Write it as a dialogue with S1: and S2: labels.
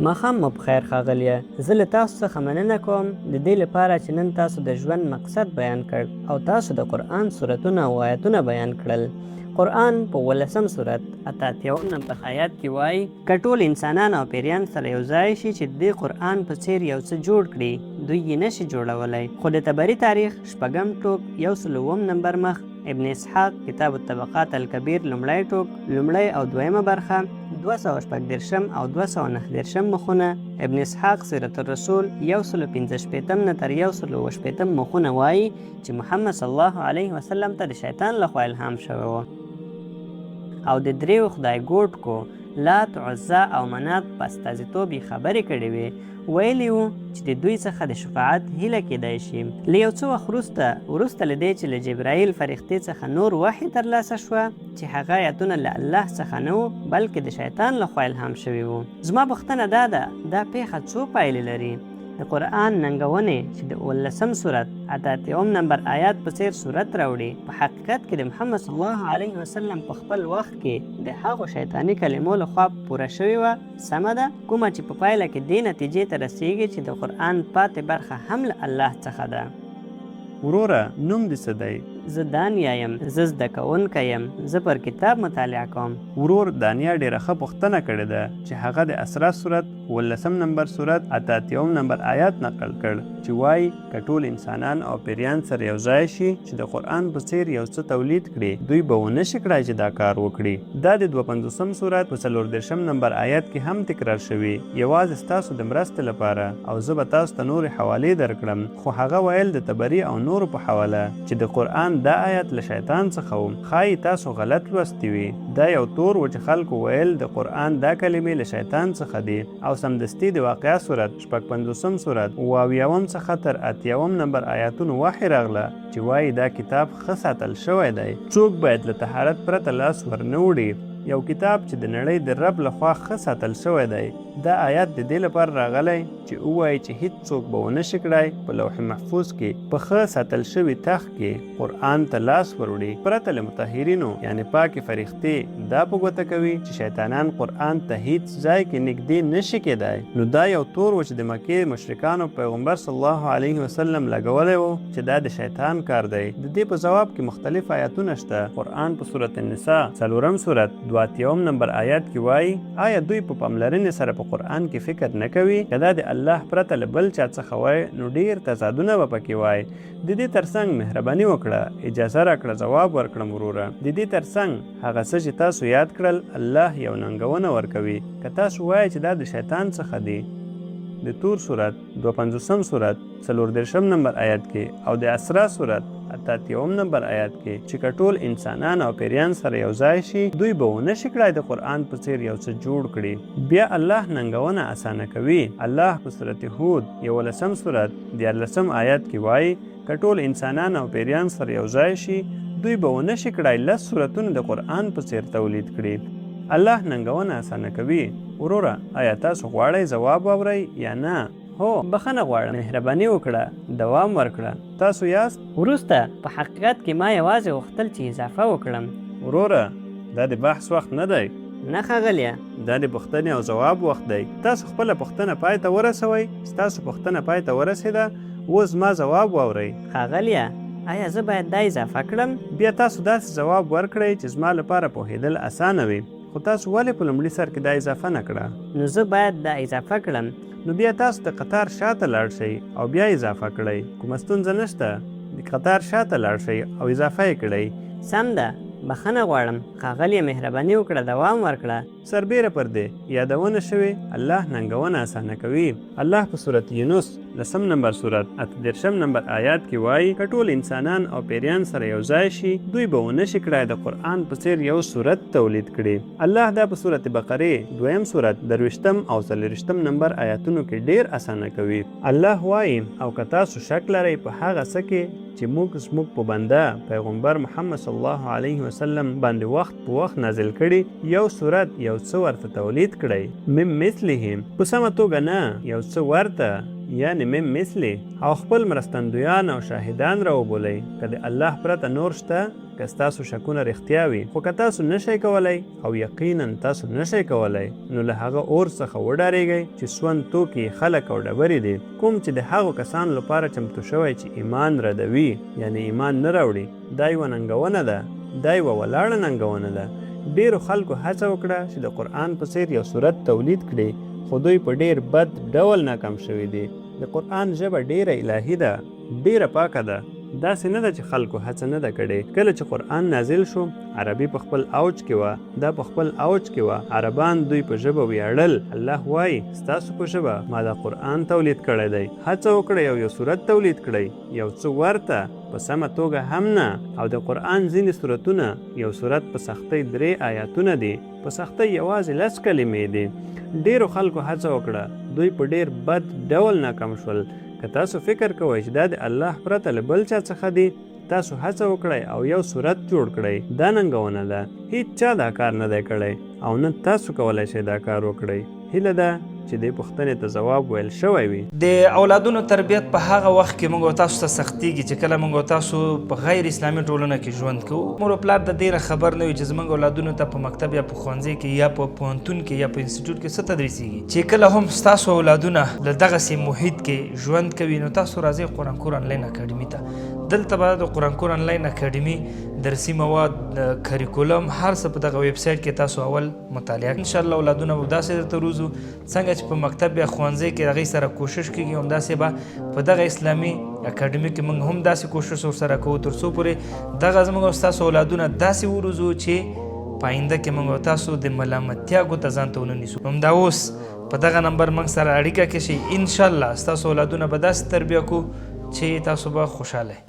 S1: ماښام مو بخیر ښاغلیه. زه له تاسو څخه مننه کوم د دې لپاره چې نن تاسو د ژوند مقصد بیان کړ او تاسو د قرآن سورتونه او آیتونه بیان کړل. قرآن په 18 سورت 88 نمبر آیات کې وایي که ټول انسانان او پیریان سره یو ځای شي چې د قرآن په څیر یو څه جوړ کړي دوی یې نشي جوړولی. خو د تبري تاریخ شپږم ټوک 109 نمبر مخ ابن اسحاق کتاب الطبقات الکبیر لومړی ټوک لومړی او دویمه برخه 214 او 219 مخونه ابن اسحاق سیرت الرسول 155 نه تر 180 مخونه وایي چې محمد صلی الله علیه وسلم ته د شیطان لخوا الهام شوی و او د دریو خدای ګوټ کو لات عزا او منات په استازیتوب یې خبرې کړې وې. ویلي وو چې د دوی څخه د شفاعت هیله کیدای شي. له یو څه وخت وروسته له دې چې له جبرائیل فرښتې څخه نور وحی ترلاسه شوه چې هغه آیتونه له الله څخه نه وو بلکې د شیطان لخوا الهام شوي وو. زما پوښتنه دا ده دا پیښه څو پایلې لري؟ د قرآن ننګونې چې د 18 سورت 88 نمبر آیات په څیر صورت راوړي په حقیقت کې د محمد صلی الله علیه وسلم په خپل وخت کې د هغو شیطاني کلمو لخوا پوره شوې وه سمه ده، کومه چې په پایله کې دې نتیجې ته رسیږي چې د قرآن پاتې برخه هم له الله څخه ده.
S2: وروره نوم دې څه دی؟
S1: زه دانیا یم. زه زده کوونکی یم. زه پر کتاب مطالعه کوم.
S2: ورور دانیا ډېره ښه پوښتنه کړې ده چې هغه د اسرا سورت 18 نمبر سورت 88 نمبر آیات نقل کړ چې وایي که ټول انسانان او پیریان سره یو ځای شي چې د قرآن په څیر یو څه تولید کړي دوی به ونه شي کړای چې دا کار وکړي. دا د 52 سورت په 14 نمبر آیات کې هم تکرار شوي یوازې ستاسو د مرستې لپاره او زه به تاسو ته نورې حوالې درکړم. خو هغه ویل د تبري او نورو په حواله چې د قرآن دا آیت له شیطان څخه و. ښایي تاسو غلط لوستی وي. دا یو تور و چې خلکو ویل د قرآن دا کلمې له شیطان څخه دي او سمدستي د واقعه سورت 55 سورت اویاوم څخه تر 80 نمبر آیاتونو وحی راغله چې وایي دا کتاب ښه ساتل شوی دی. څوک باید له طهارت پرته لاس ورنه وړي. یو کتاب چې د نړۍ د رب لخوا ښه ساتل شوی دی. دا آیات د دې لپاره راغلی چې ووایي چې هیڅ څوک به ونه شي کړای په لوح محفوظ کې په ښه ساتل شوي تخت کې قرآن ته لاس وروړي پرته له مطهرینو یعنی پاکې فرښتې دا په ګوته کوي چې شیطانان قرآن ته هیڅ ځای کې نږدې نشي کېدای. نو دا یو تور و چې د مکې مشرکانو پیغمبر صلی الله علیه وسلم لګولی و چې دا د شیطان کار دی. د دې په ځواب کې مختلف آیاتونه شته. قرآن په سورت النساء 4 سورت 82 نمبر آیات کې وایي آیا دوی په پاملرنې سره په قرآن کې فکر نه کوي که دا د الله پرته له بل چا څخه وای نو ډیر تضادونه به پکې وای. د دې ترڅنګ مهرباني وکړه اجازه راکړه ځواب ورکړم وروره. د دې ترڅنګ هغه څه چې تاسو یاد کړل الله یو ننګونه ورکوي که تاسو وایئ چې دا د شیطان څخه دی. د تور سورت 52 سورت 14 نمبر آیات کې او د اسرا سورت 88 نمبر آیات کې چې که ټول انسانان او پیریان سره یو ځای شي دوی به ونه شي کړای د قرآن په څیر یو څه جوړ کړي. بیا الله ننګونه اسانه کوي. الله په سورت هود 11 سورت 14 آیات کې وایي که ټول انسانان او پیریان سره یو ځای شي دوی به ونه شي کړای 10 سورتونه د قرآن په څیر تولید کړي. الله ننګونه اسانه کوي. وروره آیا تاسو غواړئ ځواب واورئ یا نه؟ هو
S1: بخښنه غواړم. مهرباني وکړه دوام ورکړه.
S2: تاسو یاست؟
S1: وروسته په حقیقت کې ما یوازې غوښتل چې اضافه وکړم.
S2: وروره دا د بحث وخت نه دی.
S1: نه ښاغلیه
S2: دا د پوښتنې او ځواب وخت دی. تاسو خپله پوښتنه پای ته ورسوئ. ستاسو پوښتنه پای ته ورسېده اوس ما ځواب واورئ.
S1: ښاغلیه آیا زه باید دا اضافه کړم؟
S2: بیا تاسو داسې ځواب ورکړئ چې زما لپاره پوهېدل اسانه وي. خو تاسو ولې په لومړي سر کې دا اضافه نه کړه؟
S1: نو زه باید دا اضافه کړم.
S2: نو بیا تاسو د قطار شاته لاړ شئ او بیا اضافه کړئ. کومه ستونزه نشته. د قطار شاته لاړ شئ او اضافه یې کړئ.
S1: سم ده. بخښنه غواړم. ښاغلیه مهرباني وکړه دوام ورکړه.
S2: سربیره پر دې یادونه شوې الله ننګونه اسانه کوي. الله په سورت یونس 10 نمبر سورت 38 نمبر آیات کې وایي که ټول انسانان او پیریان سره یو ځای شي دوی به ونه شي کړای د قرآن په څیر یو سورت تولید کړي. الله دا په سورت بقرې 2 سورت 23 او 40 نمبر آیاتونو کې ډیر اسانه کوي. الله وایي او که تاسو شک لرئ په هغه څه کې چې موږ زموږ په بنده پیغمبر محمد صلی الله علیه وسلم باندې وخت په وخت نازل کړي یو سورت یو څه ورته تولید کړئ. من مثلهم په سمه توګه نه یو څه ورته یعنی من مثلی او خپل مرستندویان او شاهدان را وبولئ که د الله پرته نور شته که ستاسو شکونه رښتیا وي خو که تاسو نشئ کولی او یقینا تاسو نشئ کولی نو له هغه اور څخه وډارېږئ چې سون توکي خلک او ډبرې دي کوم چې د هغو کسانو لپاره چمتو شوی چې ایمان ردوي یعنی ایمان نه راوړي دا یوه ننګونه ده دا یوه ولاړه ننګونه ده ډیرو خلکو هڅه وکړه چې د قرآن په څیر یو صورت تولید کړي خو دوی په ډیر بد ډول ناکام شوي دي د قرآن ژبه ډیره الهي ده ډیره پاکه ده داسې نه ده چې خلکو هڅه نه ده کړې کله چې قرآن نازل شو عربي په خپل اوج کې وه دا په خپل اوج کې وه عربان دوی په ژبه ویاړل الله وایي ستاسو په ژبه ما دا قرآن تولید کړی دی هڅه وکړئ او یو صورت تولید کړئ یو څه ورته په سمه توګه هم نه او د قرآن ځینې صورتونه یو صورت په سختۍ 3 آیاتونه دي په سختۍ یوازې 10 کلمې دي ډیرو خلکو هڅه وکړه دوی په ډیر بد ډول ناکام شول که تاسو فکر کوئ چې دا د الله پرته له بل چا څخه دی تاسو هڅه وکړئ او یو صورت جوړ کړئ دا ننګونه ده هیڅ چا دا کار نه دی کړی او نه تاسو کولی شئ دا کار وکړئ هیله ده چې دې پوښتنې ته ځواب ویل شوی وي
S3: د اولادونو تربیت په هغه وخت کې موږ تاسو ته سختیږي چې کله موږ تاسو په غیر اسلامي ټولنه کې ژوند کوو مور او پلار د دې خبر نه وي چې زموږ اولادونو ته په مکتب یا په ښوونځي کې یا په پوهنتون کې یا په انسټیټیوټ کې څه تدریسیږي چې کله هم ستاسو اولادونه له دغسې محیط کې ژوند کوي نو تاسو راځئ قرآن کور انلاین اکاډمي ته دلته به د قرآن کور انلاین اکاډمي درسي مواد کریکولم هر څه په دغه ویب سایټ کې تاسو اول مطالعه انشاءالله اولادونه به داسې درته روزو څنګه چې په مکتب یا ښوونځي کې هغوی سره کوشش کېږي همداسې به په دغه اسلامي اکاډمي کې موږ هم داسې کوشش ورسره کوو تر څو پورې دغه زموږ او ستاسو اولادونه داسې وروزو چې په آینده کې موږ او تاسو د ملامتیا ګوته ځان ته ونه نیسو همدا اوس په دغه نمبر موږ سره اړیکه کې شئ انشاءالله ستاسو اولادونه به داسې تربیه کوو چې تاسو به خوشحاله